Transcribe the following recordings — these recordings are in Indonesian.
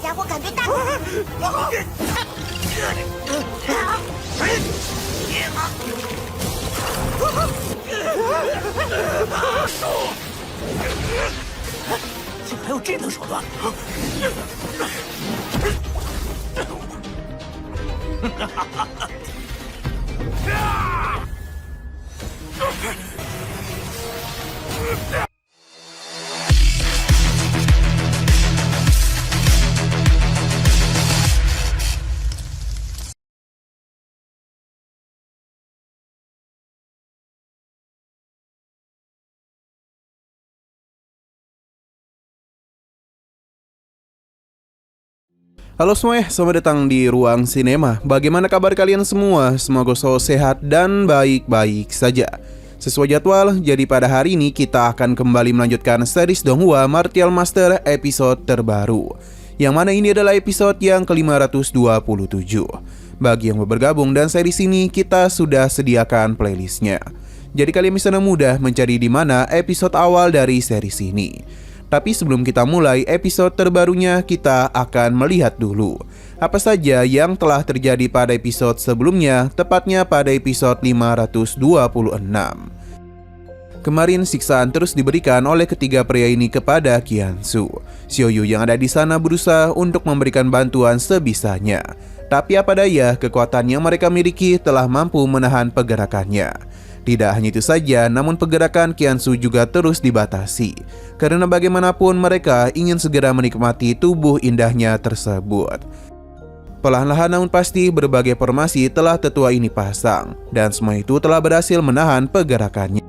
家伙感觉大。竟然还有这等手段！Halo semuanya, selamat datang di Ruang Sinema. Bagaimana kabar kalian semua? Semoga selalu sehat dan baik-baik saja. Sesuai jadwal, jadi pada hari ini kita akan kembali melanjutkan series Donghua Martial Master episode terbaru, yang mana ini adalah episode yang ke-527. Bagi yang baru bergabung dan series ini, kita sudah sediakan playlistnya. Jadi kalian bisa mudah mencari di mana episode awal dari series ini. Tapi sebelum kita mulai episode terbarunya, kita akan melihat dulu apa saja yang telah terjadi pada episode sebelumnya, tepatnya pada episode 526. Kemarin siksaan terus diberikan oleh ketiga pria ini kepada Qiansu. Xiaoyu yang ada di sana berusaha untuk memberikan bantuan sebisanya. Tapi apa daya, kekuatan yang mereka miliki telah mampu menahan pergerakannya. Tidak hanya itu saja, namun pergerakan Qiansu juga terus dibatasi. Karena bagaimanapun mereka ingin segera menikmati tubuh indahnya tersebut. Perlahan-lahan namun pasti berbagai formasi telah tetua ini pasang, dan semua itu telah berhasil menahan pergerakannya.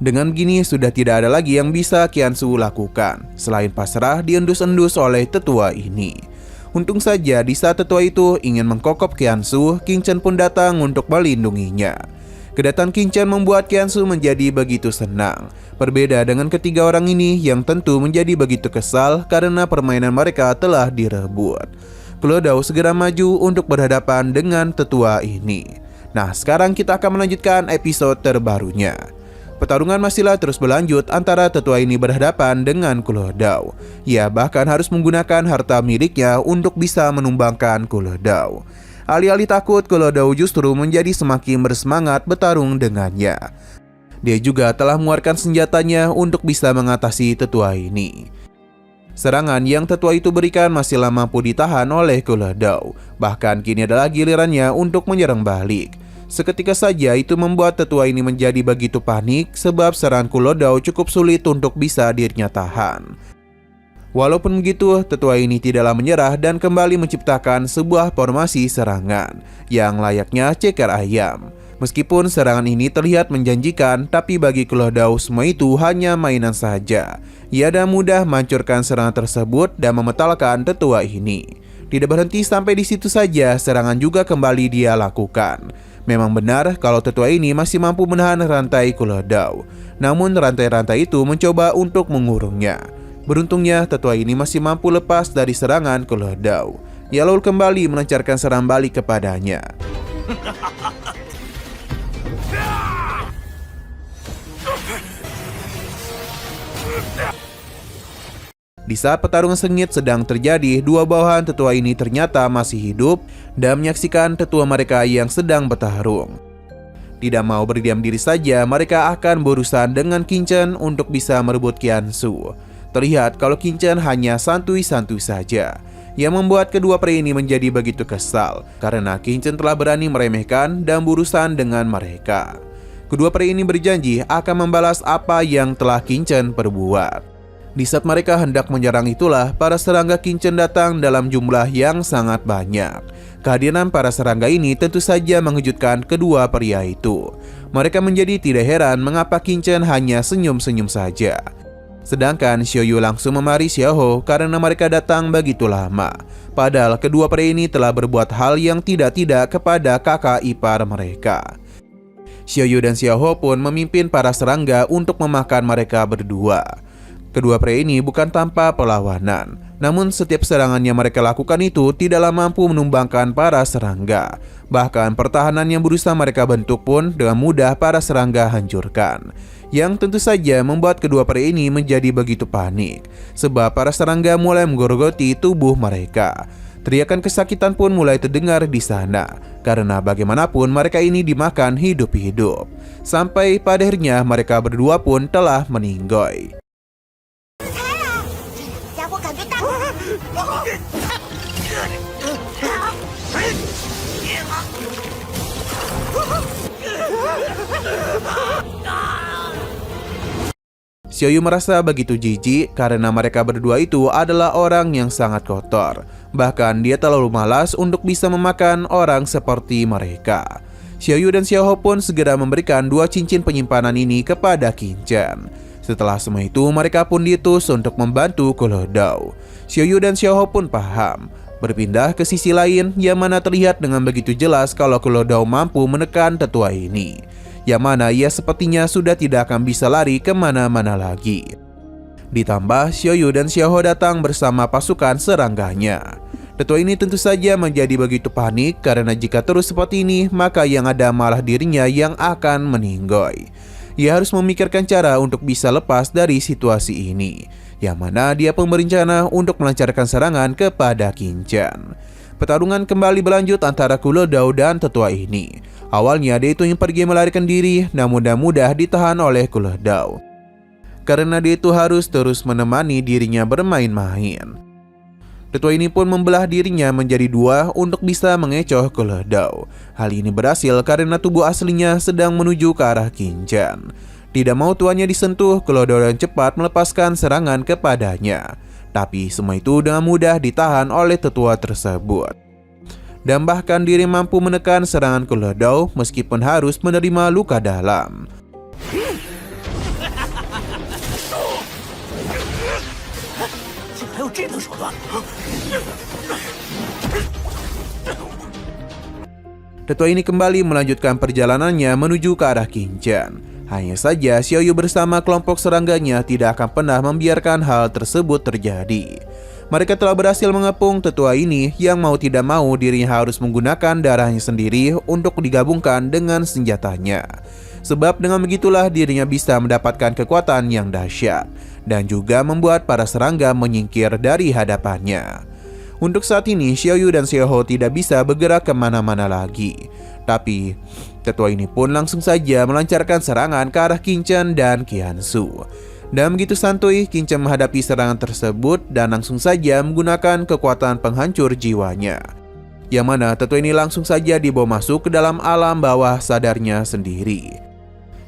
Dengan begini sudah tidak ada lagi yang bisa Qiansu lakukan, selain pasrah diendus-endus oleh tetua ini. Untung saja di saat tetua itu ingin mengkokop Qiansu, Qing Chen pun datang untuk melindunginya. Kedatangan Qing Chen membuat Qiansu menjadi begitu senang. Berbeda dengan ketiga orang ini yang tentu menjadi begitu kesal karena permainan mereka telah direbut. Klodao segera maju untuk berhadapan dengan tetua ini. Nah, sekarang kita akan melanjutkan episode terbarunya. Pertarungan masihlah terus berlanjut antara tetua ini berhadapan dengan Klodao. Ia bahkan harus menggunakan harta miliknya untuk bisa menumbangkan Klodao. Alih-alih takut, Klodao justru menjadi semakin bersemangat bertarung dengannya. Dia juga telah mengeluarkan senjatanya untuk bisa mengatasi tetua ini. Serangan yang tetua itu berikan masihlah mampu ditahan oleh Klodao. Bahkan kini adalah gilirannya untuk menyerang balik. Seketika saja itu membuat tetua ini menjadi begitu panik sebab serangan Klodao cukup sulit untuk bisa dirinya tahan. Walaupun begitu, tetua ini tidaklah menyerah dan kembali menciptakan sebuah formasi serangan yang layaknya ceker ayam. Meskipun serangan ini terlihat menjanjikan, tapi bagi Klodao semua itu hanya mainan saja. Ia dengan mudah menghancurkan serangan tersebut dan memetalkan tetua ini. Tidak berhenti sampai di situ saja, serangan juga kembali dia lakukan. Memang benar kalau tetua ini masih mampu menahan rantai Klodao. Namun rantai-rantai itu mencoba untuk mengurungnya. Beruntungnya tetua ini masih mampu lepas dari serangan Klodao. Ia lalu kembali melancarkan serangan balik kepadanya. Di saat pertarungan sengit sedang terjadi, dua bawahan tetua ini ternyata masih hidup dan menyaksikan tetua mereka yang sedang bertarung. Tidak mau berdiam diri saja, mereka akan berurusan dengan Qing Chen untuk bisa merebut Qiansu. Terlihat kalau Qing Chen hanya santuy-santuy saja, yang membuat kedua pria ini menjadi begitu kesal karena Qing Chen telah berani meremehkan dan berurusan dengan mereka. Kedua pria ini berjanji akan membalas apa yang telah Qing Chen perbuat. Di saat mereka hendak menyerang itulah para serangga Qing Chen datang dalam jumlah yang sangat banyak. Kehadiran para serangga ini tentu saja mengejutkan kedua pria itu. Mereka menjadi tidak heran mengapa Qing Chen hanya senyum-senyum saja. Sedangkan Xiaoyu langsung memari Xiaoho karena mereka datang begitu lama. Padahal kedua pria ini telah berbuat hal yang tidak-tidak kepada kakak ipar mereka. Xiaoyu dan Xiaoho pun memimpin para serangga untuk memakan mereka berdua. Kedua pria ini bukan tanpa perlawanan, Namun setiap serangan yang mereka lakukan itu tidaklah mampu menumbangkan para serangga. Bahkan pertahanan yang berusaha mereka bentuk pun dengan mudah para serangga hancurkan. Yang tentu saja membuat kedua pria ini menjadi begitu panik, sebab para serangga mulai menggorogoti tubuh mereka. Teriakan kesakitan pun mulai terdengar di sana, karena bagaimanapun mereka ini dimakan hidup-hidup. Sampai pada akhirnya mereka berdua pun telah meninggoy. Xiaoyu merasa begitu jijik karena mereka berdua itu adalah orang yang sangat kotor. Bahkan dia terlalu malas untuk bisa memakan orang seperti mereka. Xiaoyu dan Xiaoho pun segera memberikan 2 cincin penyimpanan ini kepada Qin Chen. Setelah semua itu, mereka pun diutus untuk membantu Kule Dao. Xiaoyu dan Xiaoho pun paham, berpindah ke sisi lain yang mana terlihat dengan begitu jelas kalau Kule Dao mampu menekan tetua ini, yang mana ia sepertinya sudah tidak akan bisa lari kemana-mana lagi. Ditambah Xiaoyu dan Xiaoho datang bersama pasukan serangganya. Tetua ini tentu saja menjadi begitu panik karena jika terus seperti ini maka yang ada malah dirinya yang akan meninggoy. Ia harus memikirkan cara untuk bisa lepas dari situasi ini, yang mana dia pun berencana untuk melancarkan serangan kepada Qin Chen. Pertarungan kembali berlanjut antara Kule Dao dan tetua ini. Awalnya dia itu yang pergi melarikan diri, namun mudah ditahan oleh Kule Dao, karena dia itu harus terus menemani dirinya bermain-main. Tetua ini pun membelah dirinya menjadi 2 untuk bisa mengecoh Kule Dao. Hal ini berhasil karena tubuh aslinya sedang menuju ke arah Qin Chen. Tidak mau tuannya disentuh, Kule Dao dengan cepat melepaskan serangan kepadanya. Tapi semua itu dengan mudah ditahan oleh tetua tersebut. Dan bahkan diri mampu menekan serangan Kule Dao meskipun harus menerima luka dalam. Tetua ini kembali melanjutkan perjalanannya menuju ke arah Qin Chen. Hanya saja Xiaoyu bersama kelompok serangganya tidak akan pernah membiarkan hal tersebut terjadi. Mereka telah berhasil mengepung tetua ini yang mau tidak mau dirinya harus menggunakan darahnya sendiri untuk digabungkan dengan senjatanya. Sebab dengan begitulah dirinya bisa mendapatkan kekuatan yang dahsyat dan juga membuat para serangga menyingkir dari hadapannya. Untuk saat ini Xiaoyu dan Xiaoho tidak bisa bergerak kemana-mana lagi. Tapi tetua ini pun langsung saja melancarkan serangan ke arah Qin Chen dan Qiansu. Dan begitu santuy Qin Chen menghadapi serangan tersebut dan langsung saja menggunakan kekuatan penghancur jiwanya, yang mana tetua ini langsung saja dibawa masuk ke dalam alam bawah sadarnya sendiri.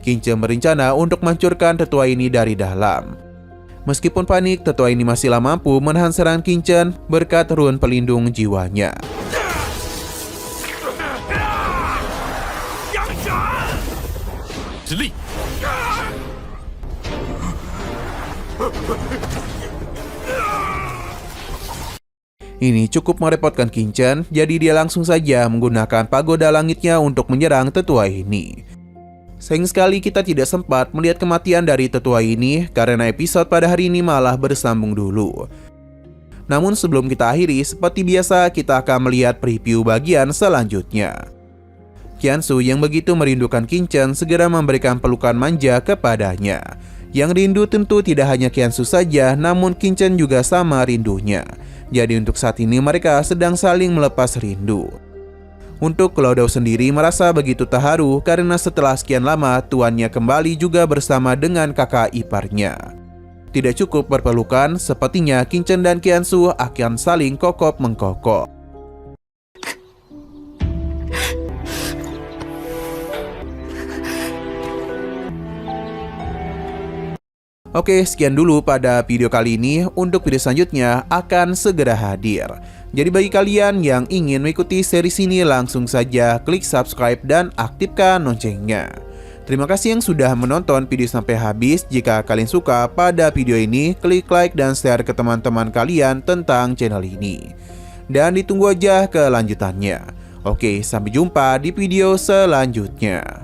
Qin Chen berencana untuk menghancurkan tetua ini dari dalam. Meskipun panik, tetua ini masihlah mampu menahan serangan Qin Chen berkat rune pelindung jiwanya. Ini cukup merepotkan Qin Chen, jadi dia langsung saja menggunakan pagoda langitnya untuk menyerang tetua ini. Sayang sekali kita tidak sempat melihat kematian dari tetua ini karena episode pada hari ini malah bersambung dulu. Namun sebelum kita akhiri, seperti biasa kita akan melihat preview bagian selanjutnya. Qiansu yang begitu merindukan Qin Chen segera memberikan pelukan manja kepadanya. Yang rindu tentu tidak hanya Qiansu saja, namun Qin Chen juga sama rindunya. Jadi untuk saat ini mereka sedang saling melepas rindu. Untuk Kule Dao sendiri merasa begitu terharu karena setelah sekian lama tuannya kembali juga bersama dengan kakak iparnya. Tidak cukup berpelukan, sepertinya Qin Chen dan Qiansu akan saling kokop-mengkokop. Oke, sekian dulu pada video kali ini. Untuk video selanjutnya akan segera hadir. Jadi bagi kalian yang ingin mengikuti series ini, langsung saja klik subscribe dan aktifkan loncengnya. Terima kasih yang sudah menonton video sampai habis. Jika kalian suka pada video ini, klik like dan share ke teman-teman kalian tentang channel ini. Dan ditunggu aja kelanjutannya. Oke, sampai jumpa di video selanjutnya.